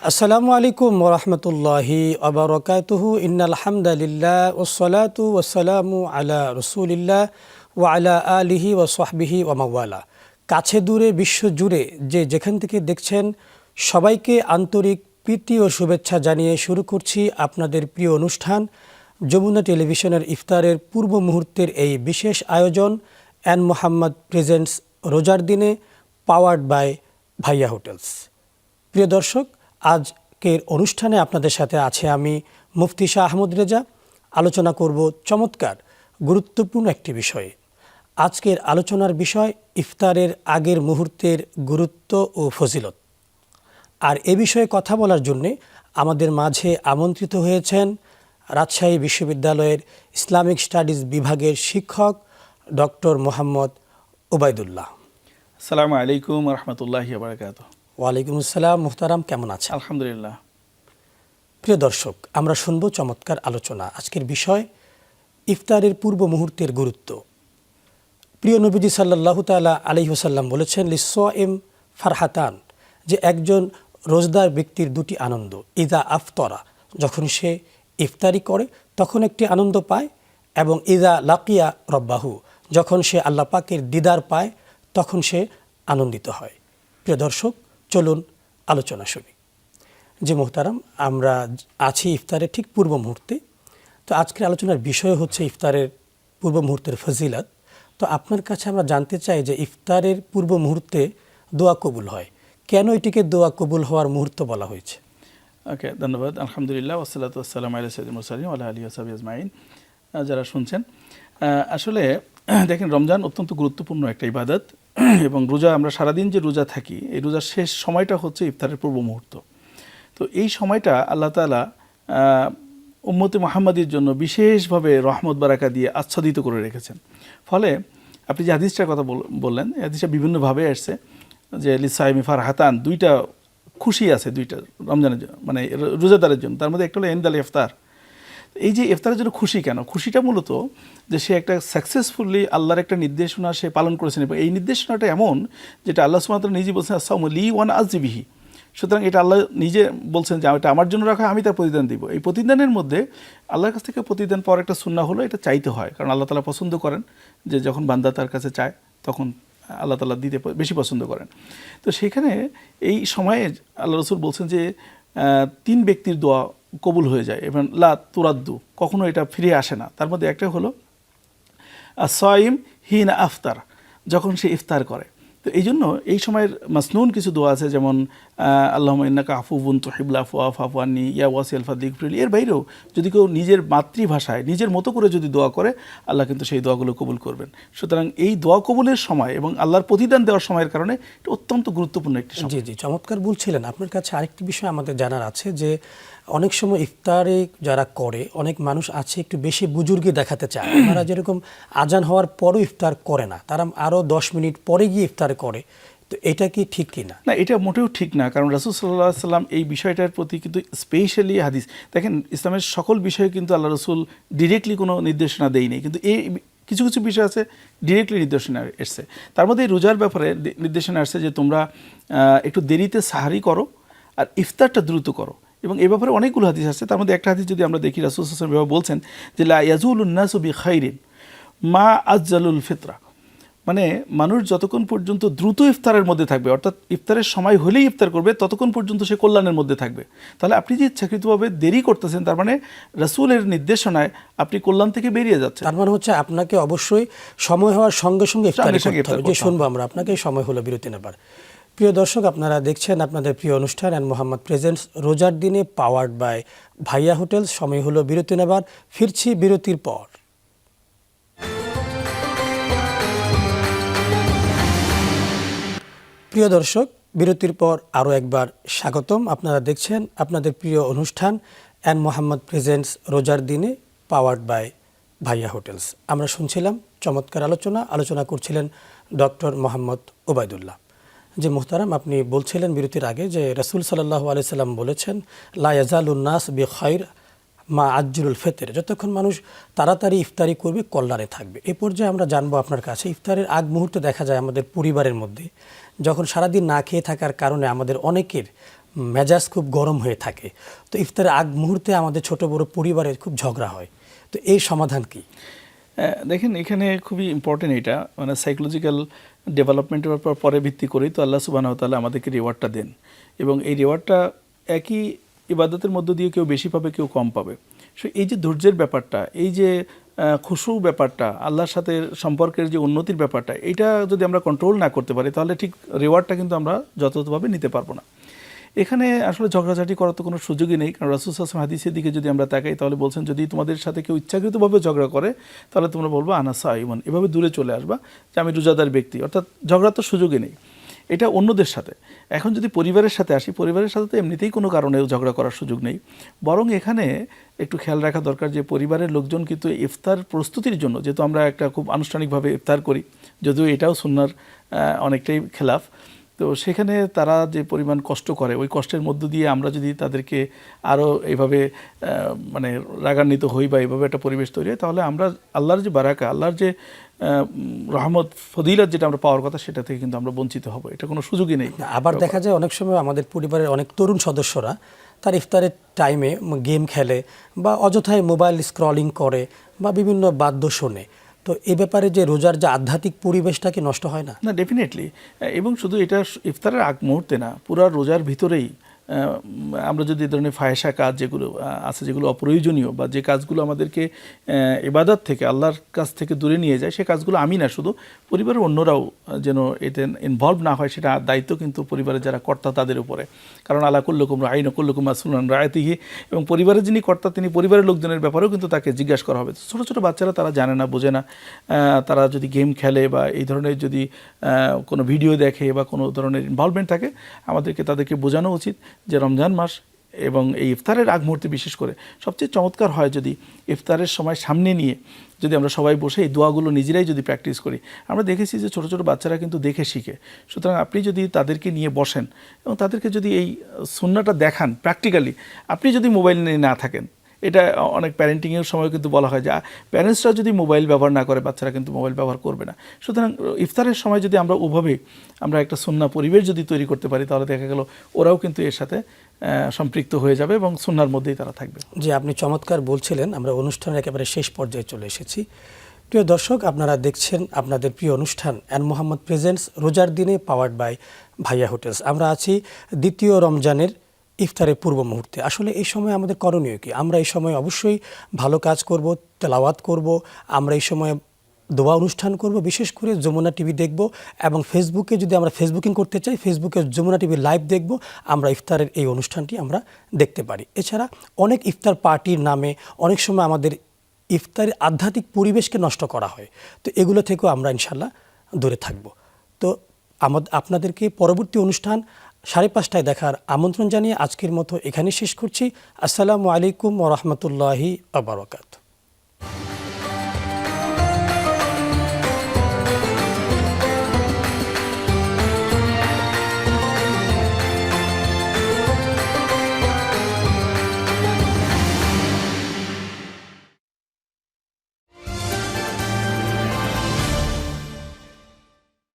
আসসালামু আলাইকুম ওরহমতুল্লাহি আবরকাতুহু ইন্নাল হামদালিল্লাহ ওসসালাতু ওয়াসসালামু আলা রসুলিল্লাহ ওয়া আলা আলিহি ওয়া সাহবিহি ওয়া মাওয়ালা। কাছে দূরে বিশ্ব জুড়ে যে যেখান থেকে দেখছেন সবাইকে আন্তরিক প্রীতি ও শুভেচ্ছা জানিয়ে শুরু করছি আপনাদের প্রিয় অনুষ্ঠান যমুনা টেলিভিশনের ইফতারের পূর্ব মুহূর্তের এই বিশেষ আয়োজন এন মোহাম্মদ প্রেজেন্টস রোজার দিনে পাওয়ার্ড বাই ভাইয়া হোটেলস। প্রিয় দর্শক, আজকের অনুষ্ঠানে আপনাদের সাথে আছে আমি মুফতি শাহ আহমদ রেজা। আলোচনা করব চমৎকার গুরুত্বপূর্ণ একটি বিষয়ে। আজকের আলোচনার বিষয় ইফতারের আগের মুহূর্তের গুরুত্ব ও ফজিলত। আর এ বিষয়ে কথা বলার জন্যে আমাদের মাঝে আমন্ত্রিত হয়েছেন রাজশাহী বিশ্ববিদ্যালয়ের ইসলামিক স্টাডিজ বিভাগের শিক্ষক ডক্টর মোহাম্মদ ওবায়দুল্লাহ। আসসালামু আলাইকুম রহমতুল্লাহি ওয়া বারাকাতুহু। ওয়ালাইকুম আসসালাম। মুহতারাম, কেমন আছেন? আলহামদুলিল্লাহ। প্রিয় দর্শক, আমরা শুনব চমৎকার আলোচনা। আজকের বিষয় ইফতারের পূর্ব মুহূর্তের গুরুত্ব। প্রিয় নবীজি সাল্লাল্লাহু তাআলা আলাইহি ওয়াসাল্লাম বলেছেন, লিসসাইম ফারহাতান, যে একজন রোজদার ব্যক্তির দুটি আনন্দ। ইদা আফতরা, যখন সে ইফতারি করে তখন একটি আনন্দ পায়, এবং ইদা লাকিয়া রব্বাহু, যখন সে আল্লাহ পাকের দিদার পায় তখন সে আনন্দিত হয়। প্রিয় দর্শক, চলুন আলোচনা শুনি। যে মোহতারাম, আমরা আছি ইফতারের ঠিক পূর্ব মুহূর্তে। তো আজকের আলোচনার বিষয় হচ্ছে ইফতারের পূর্ব মুহূর্তের ফজিলত। তো আপনার কাছে আমরা জানতে চাই যে ইফতারের পূর্ব মুহূর্তে দোয়া কবুল হয়, কেন এটিকে দোয়া কবুল হওয়ার মুহূর্ত বলা হয়েছে? ওকে, ধন্যবাদ। আলহামদুলিল্লাহ ওয়াসসালাতু ওয়াসসালামু আলা সাইয়্যিদিল মুরসালিন ওয়া আলা আলিহি ওয়া সাহবিহি আজমাইন। যারা শুনছেন, আসলে দেখেন, রমজান অত্যন্ত গুরুত্বপূর্ণ একটা ইবাদত, এবং রোজা, আমরা সারাদিন যে রোজা থাকি, এই রোজার শেষ সময়টা হচ্ছে ইফতারের পূর্ব মুহূর্ত। তো এই সময়টা আল্লাহ তাআলা উম্মতে মুহাম্মাদির জন্য বিশেষভাবে রহমত বারাকা দিয়ে আচ্ছাদিত করে রেখেছেন। ফলে আপনি যে হাদিসটার কথা বললেন, এই হাদিসটা বিভিন্নভাবে আসছে যে লিসাইমি ফারহাতান, দুইটা খুশি আছে, দুইটা রমজানের জন্য, মানে রোজাদারের জন্য। তার মধ্যে একটা হলো ইনদাল ইফতার। এই যে ইফতারের জন্য খুশি কেন? খুশিটা মূলত যে সে একটা সাকসেসফুলি আল্লাহর একটা নির্দেশনা সে পালন করেছেন, এবং এই নির্দেশনাটা এমন যেটা আল্লাহ সুবহানাহু ওয়া তাআলা নিজে বলছেন, আস-সাওমু লি ওয়া আনা আজজি বিহি। সুতরাং এটা আল্লাহ নিজে বলছেন যে এটা আমার জন্য রাখা, আমি তার প্রতিদান দিব। এই প্রতিদানের মধ্যে আল্লাহর কাছ থেকে প্রতিদান পাওয়ার একটা সুন্নাহ হলো এটা চাইতে হয়, কারণ আল্লাহ তাআলা পছন্দ করেন যে যখন বান্দা তার কাছে চায় তখন আল্লাহ তাআলা দিতে বেশি পছন্দ করেন। তো সেখানে এই সময়ে আল্লাহ রাসূল বলছেন যে 3 ব্যক্তির দোয়া কবুল হয়ে যায়, এবং লা তুরাদ্দু, কখনো এটা ফিরে আসে না। তার মধ্যে একটা হলো আস-সাইম হিনা আফতার, যখন সে ইফতার করে। তো এই জন্য এই সময়ের মাসনুন কিছু দোয়া আছে, যেমন আল্লাহুম্মা ইন্নাকা আফুউন তুহিব্বুল আফওয়া ফাফু আন্নী ইয়া ওয়াসিআল ফাদলি ইগফিরলি। এর বাইরেও যদি কেউ নিজের মাতৃভাষায় নিজের মতো করে যদি দোয়া করে, আল্লাহ কিন্তু সেই দোয়াগুলো কবুল করবেন। সুতরাং এই দোয়া কবুলের সময় এবং আল্লাহর প্রতিদান দেওয়ার সময়ের কারণে এটা অত্যন্ত গুরুত্বপূর্ণ একটি সময়। জি জি, চমৎকার বলছিলেন। আপনার কাছে আরেকটি বিষয় আমাদের জানার আছে যে অনেক সময় ইফতারে যারা করে, অনেক মানুষ আছে একটু বেশি বুজুর্গি দেখাতে চায়। তারা যেরকম আজান হওয়ার পরও ইফতার করে না, তারা আরও 10 মিনিট পরে গিয়ে ইফতার করে। তো এটা কি ঠিক কিনা? না, এটা মোটেও ঠিক না, কারণ রাসূল সাল্লাল্লাহু আলাইহি সাল্লাম এই বিষয়টার প্রতি কিন্তু স্পেশালি হাদিস, দেখেন ইসলামের সকল বিষয়ে কিন্তু আল্লাহ রাসূল ডিরেক্টলি কোনো নির্দেশনা দেয়নি, কিন্তু এই কিছু কিছু বিষয় আছে ডিরেক্টলি নির্দেশনা এসছে। তার মধ্যে এই রোজার ব্যাপারে নির্দেশনা আসছে যে তোমরা একটু দেরিতে সাহারি করো আর ইফতারটা দ্রুত করো, এবং এ ব্যাপারে অনেকগুলো হাদিস আছে। তার মধ্যে একটা হাদিস যদি আমরা দেখি, রাসূল সাল্লাল্লাহু আলাইহি ওয়াসাল্লাম বলছেন যে লা ইয়াজুলুন নাসু বিখাইরিন মা আজ্জালুল ফিতরা, মানে মানুষ যতক্ষণ পর্যন্ত দ্রুত ইফতারের মধ্যে থাকবে, অর্থাৎ ইফতারের সময় হলেই ইফতার করবে, ততক্ষণ পর্যন্ত সে কল্যাণের মধ্যে থাকবে। তাহলে আপনি যে ইচ্ছাকৃতভাবে দেরি করতেছেন, তার মানে রাসূলের নির্দেশনায় আপনি কল্যাণ থেকে বেরিয়ে যাচ্ছেন। তার মানে হচ্ছে আপনাকে অবশ্যই সময় হওয়ার সঙ্গে সঙ্গে ইফতারি করতে হবে। যে শুনবো আমরা, আপনাকে সময় হলো বিরতি নেবার। প্রিয় দর্শক, আপনারা দেখছেন আপনাদের প্রিয় অনুষ্ঠান এন মোহাম্মদ প্রেজেন্টস রোজার দিনে পাওয়ার্ড বাই ভাইয়া হোটেলস। সময় হলো বিরতি নেবার, ফিরছি বিরতির পর। প্রিয় দর্শক, বিরতির পর আরও একবার স্বাগতম। আপনারা দেখছেন আপনাদের প্রিয় অনুষ্ঠান এন মোহাম্মদ প্রেজেন্টস রোজার দিনে পাওয়ার্ড বাই ভাইয়া হোটেলস। আমরা শুনছিলাম চমৎকার আলোচনা করছিলেন ডক্টর মোহাম্মদ ওবায়দুল্লাহ। যে মোহতারাম, আপনি বলছিলেন বিরতির আগে যে রাসূল সাল্লাল্লাহু আলাইহি সাল্লাম বলেছেন লা ইয়াজালুন নাস বিখাইর মা আজ্জুলুল ফিতর, যতক্ষণ মানুষ তাড়াতাড়ি ইফতারি করবে কল্যাণে থাকবে। এ পর্যায়ে আমরা জানবো আপনার কাছে, ইফতারের আগ মুহূর্তে দেখা যায় আমাদের পরিবারের মধ্যে যখন সারাদিন না খেয়ে থাকার কারণে আমাদের অনেকের মেজাজ খুব গরম হয়ে থাকে, তো ইফতারের আগ মুহূর্তে আমাদের ছোট বড় পরিবারে খুব ঝগড়া হয়, তো এই সমাধান কি? দেখেন এখানে খুবই ইম্পর্টেন্ট, এটা মানে সাইকোলজিক্যাল ডেভেলপমেন্টের উপর পরে ভিত্তি করেই তো আল্লাহ সুবহানাহু ওয়া তাআলা আমাদেরকে রিওয়ার্ডটা দেন, এবং এই রিওয়ার্ডটা একই ইবাদতের মধ্য দিয়ে কেউ বেশি পাবে, কেউ কম পাবে। সো এই যে ধৈর্যের ব্যাপারটা, এই যে খুশু ব্যাপারটা, আল্লাহর সাথে সম্পর্কের যে উন্নতির ব্যাপারটা, এটা যদি আমরা কন্ট্রোল না করতে পারি তাহলে ঠিক রিওয়ার্ডটা কিন্তু আমরা যথাযথভাবে নিতে পারবো না। এখানে আসলে ঝগড়াঝাটি করার তো কোনো সুযোগই নেই, কারণ রাসূল সাল্লাল্লাহু আলাইহি ওয়াসাল্লাম হাদিসের দিকে যদি আমরা তাকাই তাহলে বলছেন, যদি তোমাদের সাথে কেউ ইচ্ছাকৃতভাবে ঝগড়া করে তাহলে তোমরা বলবো আনা সাইমুন, এভাবে দূরে চলে আসবা যে আমি রোজাদার ব্যক্তি, অর্থাৎ ঝগড়ার তো সুযোগই নেই। এটা অন্যদের সাথে। এখন যদি পরিবারের সাথে আসি, পরিবারের সাথে তো এমনিতেই কোনো কারণে ঝগড়া করার সুযোগ নেই, বরং এখানে একটু খেয়াল রাখা দরকার যে পরিবারের লোকজন কিন্তু ইফতার প্রস্তুতির জন্য, যেহেতু আমরা একটা খুব আনুষ্ঠানিকভাবে ইফতার করি, যদিও এটাও সুন্নাহর অনেকটাই খেলাফ, তো সেখানে তারা যে পরিমাণ কষ্ট করে, ওই কষ্টের মধ্য দিয়ে আমরা যদি তাদেরকে আরও এইভাবে মানে রাগান্বিত হই বা এইভাবে একটা পরিবেশ তৈরি হয়, তাহলে আমরা আল্লাহর যে বারাকা, আল্লাহর যে রহমত ফদিলত যেটা আমরা পাওয়ার কথা, সেটা থেকে কিন্তু আমরা বঞ্চিত হব, এটা কোনো সুযোগই নেই। আবার দেখা যায় অনেক সময় আমাদের পরিবারের অনেক তরুণ সদস্যরা তার ইফতারের টাইমে গেম খেলে বা অযথায় মোবাইল স্ক্রলিং করে বা বিভিন্ন বাদ্য শোনে, তো এ ব্যাপারে যে রোজার যে আধ্যাত্মিক পরিবেশটা কি নষ্ট হয় না? না, ডেফিনেটলি। এবং শুধু এটা ইফতারের আগ মুহূর্তে না, পুরা রোজার ভিতরেই আমরা যদি এই ধরনের ফাহেসা কাজ যেগুলো আছে, যেগুলো অপ্রয়োজনীয় বা যে কাজগুলো আমাদেরকে ইবাদত থেকে, আল্লাহর কাছ থেকে দূরে নিয়ে যায়, সে কাজগুলো আমি না, শুধু পরিবারের অন্যরাও যেন এতে ইনভলভ না হয়, সেটা দায়িত্ব কিন্তু পরিবারের যারা কর্তা তাদের উপরে। কারণ আলা কুল্লুকুম রাঈন ওয়া কুল্লুকুম মাসউলুন আন রাইয়াতিহি, এবং পরিবারের যিনি কর্তা তিনি পরিবারের লোকজনের ব্যাপারেও কিন্তু তাকে জিজ্ঞাসা করা হবে। ছোটো ছোটো বাচ্চারা তারা জানে না, বোঝে না, তারা যদি গেম খেলে বা এই ধরনের যদি কোনো ভিডিও দেখে বা কোনো ধরনের ইনভলভমেন্ট থাকে, আমাদেরকে তাদেরকে বোঝানো উচিত যে রমজান মাস এবং এই ইফতারের আগ মুহূর্তে বিশেষ করে সবচেয়ে চমৎকার হয় যদি ইফতারের সময় সামনে নিয়ে যদি আমরা সবাই বসে এই দোয়াগুলো নিজেরাই যদি প্র্যাকটিস করি। আমরা দেখেছি যে ছোটো ছোটো বাচ্চারা কিন্তু দেখে শিখে, সুতরাং আপনি যদি তাদেরকে নিয়ে বসেন এবং তাদেরকে যদি এই সুন্নাহটা দেখান প্র্যাকটিক্যালি, আপনি যদি মোবাইল নিয়ে না থাকেন, এটা অনেক প্যারেন্টিংয়ের সময় কিন্তু বলা হয় যে প্যারেন্টসরা যদি মোবাইল ব্যবহার না করে, বাচ্চারা কিন্তু মোবাইল ব্যবহার করবে না। সুতরাং ইফতারের সময় যদি আমরা ওভাবে আমরা একটা সুন্নাহ পরিবেশ যদি তৈরি করতে পারি, তাহলে দেখা গেল ওরাও কিন্তু এর সাথে সম্পৃক্ত হয়ে যাবে এবং সুন্নাহর মধ্যেই তারা থাকবে। জি, আপনি চমৎকার বলছিলেন। আমরা অনুষ্ঠানের একেবারে শেষ পর্যায়ে চলে এসেছি। প্রিয় দর্শক, আপনারা দেখছেন আপনাদের প্রিয় অনুষ্ঠান অ্যান মোহাম্মদ প্রেজেন্টস রোজার দিনে, পাওয়ার্ড বাই ভাইয়া হোটেলস। আমরা আছি দ্বিতীয় রমজানের ইফতারের পূর্ব মুহূর্তে। আসলে এই সময় আমাদের করণীয় কি? আমরা এই সময় অবশ্যই ভালো কাজ করব, তেলাওয়াত করব, আমরা এই সময় দোয়া অনুষ্ঠান করব, বিশেষ করে যমুনা টিভি দেখব, এবং ফেসবুকে যদি আমরা ফেসবুকিং করতে চাই, ফেসবুকে যমুনা টিভি লাইভ দেখব, আমরা ইফতারের এই অনুষ্ঠানটি আমরা দেখতে পারি। এছাড়া অনেক ইফতার পার্টির নামে অনেক সময় আমাদের ইফতারের আধ্যাত্মিক পরিবেশকে নষ্ট করা হয়, তো এগুলো থেকেও আমরা ইনশাল্লাহ দূরে থাকব। তো আপনাদেরকে পরবর্তী অনুষ্ঠান 5:30টায় দেখার আমন্ত্রণ জানিয়ে আজকের মতো এখানে শেষ করছি। আসসালামু আলাইকুম ওয়া রাহমাতুল্লাহি ওয়া বারাকাতুহু।